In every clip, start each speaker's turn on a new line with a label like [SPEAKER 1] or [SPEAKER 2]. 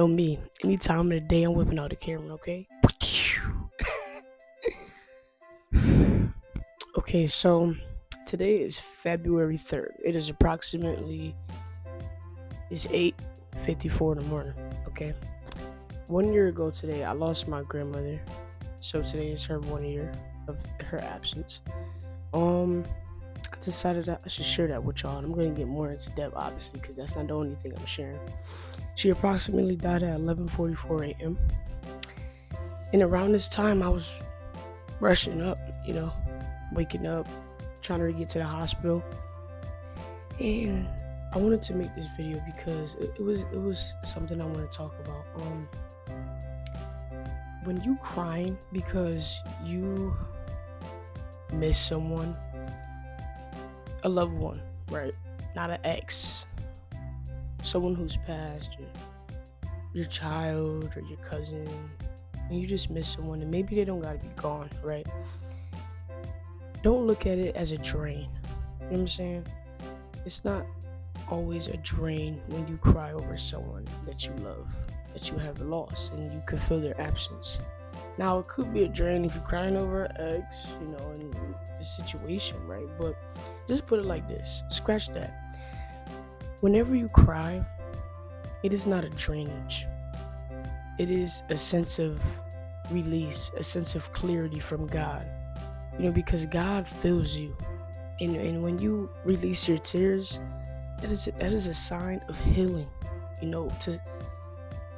[SPEAKER 1] Know me. Any time of the day, I'm whipping out the camera. Okay. Okay. So today is February 3rd. It is approximately it's 8:54 in the morning. Okay. 1 year ago today, I lost my grandmother. So today is her 1 year of her absence. Um, I decided that I should share that with y'all. And I'm gonna get more into depth, obviously, because that's not the only thing I'm sharing. She approximately died at 11:44 a.m. And around this time, I was rushing up, waking up, trying to get to the hospital. And I wanted to make this video because it was something I want to talk about. When you crying because you miss someone, a loved one, right? Not an ex, someone who's passed, your child or your cousin, and you just miss someone, and maybe they don't gotta be gone, right? Don't look at it as a drain. You know what I'm saying? It's not always a drain when you cry over someone that you love, that you have lost, and you can feel their absence. Now, it could be a drain if you're crying over an ex, in the situation, right? But just put it like this, scratch that. Whenever you cry, it is not a drainage, it is a sense of release, a sense of clarity from God, because God fills you. And when you release your tears, that is a sign of healing.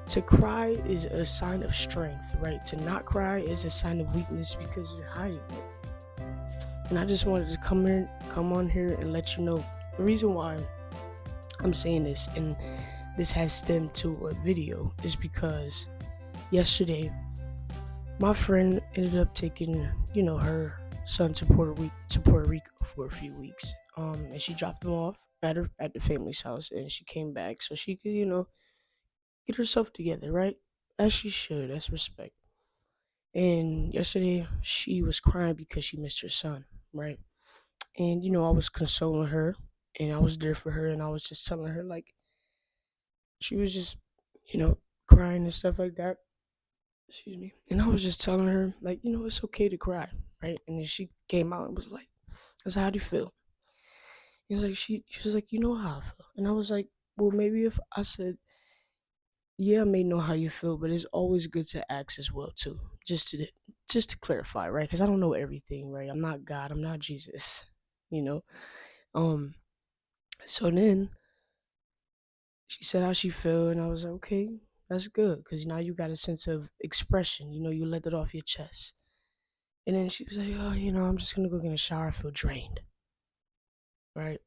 [SPEAKER 1] To cry is a sign of strength, right? To not cry is a sign of weakness because you're hiding it. And I just wanted to come on here and let you know the reason why I'm saying this, and this has stemmed to a video, is because yesterday my friend ended up taking, her son to Puerto Rico for a few weeks. And she dropped them off at the family's house, and she came back so she could, get herself together, right? As she should, as respect. And yesterday she was crying because she missed her son, right? And I was consoling her, and I was there for her, and I was just telling her, like, she was just, you know, crying and stuff like that. Excuse me. And I was just telling her, like, it's okay to cry, right? And then she came out and was like, I said, how do you feel? It was like she was like, you know how I feel. And I was like, well, maybe if I said, yeah, I may know how you feel, but it's always good to ask as well too, just to clarify, right? Because I don't know everything, right? I'm not God, I'm not Jesus, you know. Um, so then she said how she feel, and I was like, okay, that's good, because now you got a sense of expression, you let it off your chest. And then she was like, oh, I'm just gonna go get a shower, I feel drained, right?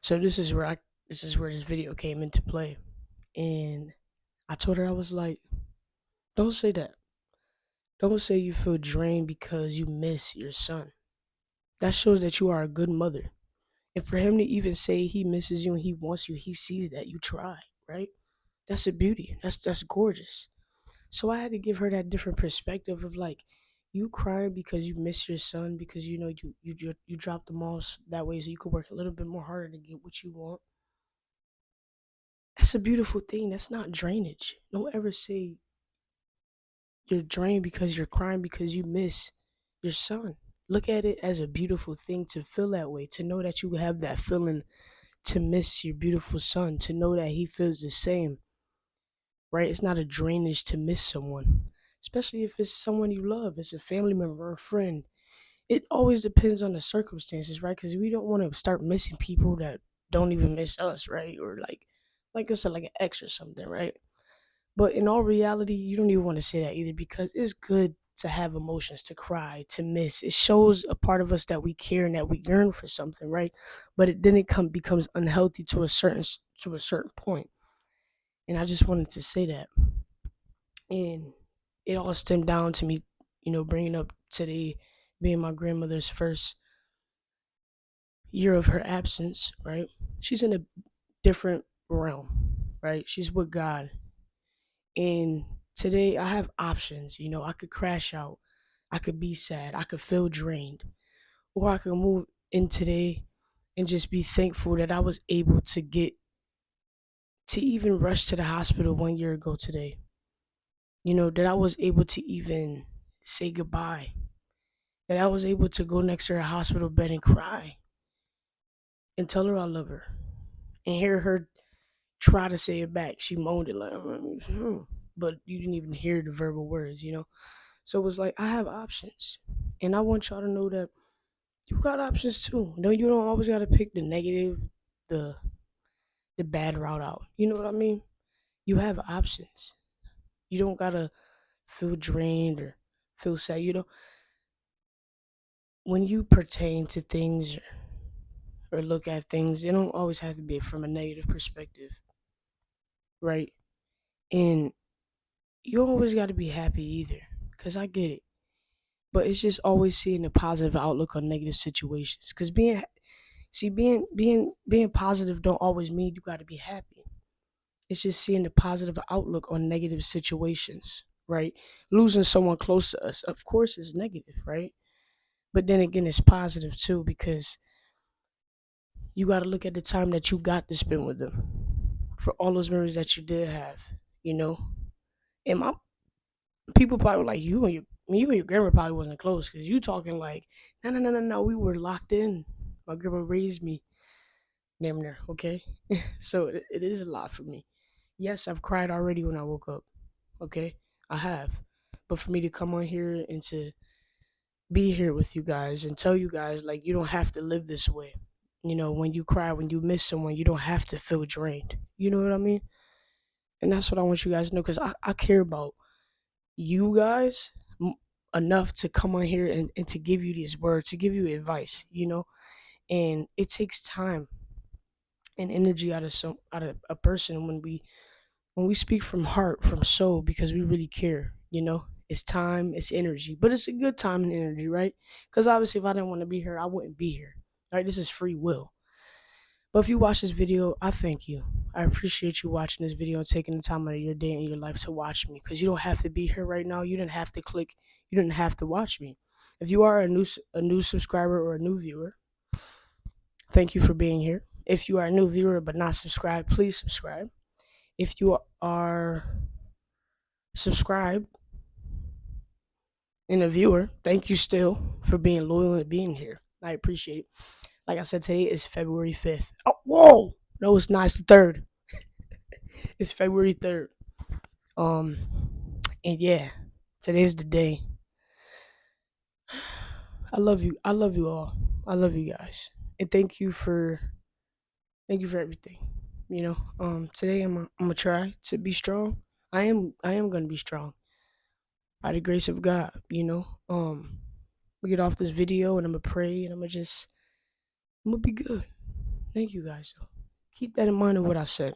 [SPEAKER 1] So this is where this video came into play, and I told her, I was like, don't say that. Don't say you feel drained because you miss your son. That shows that you are a good mother. And for him to even say he misses you and he wants you, he sees that you try, right? That's a beauty. That's gorgeous. So I had to give her that different perspective of, like, you crying because you miss your son because you dropped them off that way so you could work a little bit more harder to get what you want. That's a beautiful thing. That's not drainage. Don't ever say you're drained because you're crying because you miss your son. Look at it as a beautiful thing to feel that way, to know that you have that feeling, to miss your beautiful son, to know that he feels the same, right? It's not a drainage to miss someone, especially if it's someone you love, it's a family member or a friend. It always depends on the circumstances, right? Because we don't want to start missing people that don't even miss us, right? Or like I said, like an ex or something, right? But in all reality, you don't even want to say that either, because it's good to have emotions, to cry, to miss. It shows a part of us that we care and that we yearn for something, right? But then it becomes unhealthy to a certain point. And I just wanted to say that. And it all stemmed down to me, bringing up today being my grandmother's first year of her absence, right? She's in a different realm, right? She's with God. And today I have options. I could crash out, I could be sad, I could feel drained, or I could move in today and just be thankful that I was able to get to even rush to the hospital 1 year ago today. That I was able to even say goodbye. That I was able to go next to her hospital bed and cry and tell her I love her and hear her try to say it back. She moaned it like, but you didn't even hear the verbal words. So it was like, I have options. And I want y'all to know that you got options too. No, you don't always got to pick the negative, the the bad route out. You know what I mean? You have options. You don't got to feel drained or feel sad. When you pertain to things or look at things, it don't always have to be from a negative perspective, right? And you don't always got to be happy either, because I get it. But it's just always seeing a positive outlook on negative situations. Because being positive don't always mean you got to be happy. It's just seeing the positive outlook on negative situations, right? Losing someone close to us, of course, is negative, right? But then again, it's positive too, because you got to look at the time that you got to spend with them, for all those memories that you did have, you know. And my people probably were like, you and your grandma probably wasn't close, because you talking like, no, no, no, no, no, we were locked in. My grandma raised me, damn near, okay. So it is a lot for me. Yes, I've cried already when I woke up, okay, I have. But for me to come on here and to be here with you guys and tell you guys, like, you don't have to live this way. When you cry, when you miss someone, you don't have to feel drained. You know what I mean? And that's what I want you guys to know, because I care about you guys enough to come on here and to give you these words, to give you advice. And it takes time and energy out of a person when we speak from heart, from soul, because we really care. It's time, it's energy, but it's a good time and energy, right? Because obviously, if I didn't want to be here, I wouldn't be here. Right? This is free will. But if you watch this video, I thank you. I appreciate you watching this video and taking the time out of your day and your life to watch me, because you don't have to be here right now. You didn't have to click. You didn't have to watch me. If you are a new subscriber or a new viewer, thank you for being here. If you are a new viewer but not subscribed, please subscribe. If you are subscribed and a viewer, thank you still for being loyal and being here. I appreciate it. Like I said, today is February 5th. Oh, whoa! No, it's not. It's the 3rd. It's February 3rd. Um, and yeah, today's the day. I love you. I love you all. I love you guys. And thank you for everything. Today I'm gonna try to be strong. I am gonna be strong by the grace of God. We get off this video and I'm gonna pray and I'm gonna be good. Thank you guys. Keep that in mind of what I said.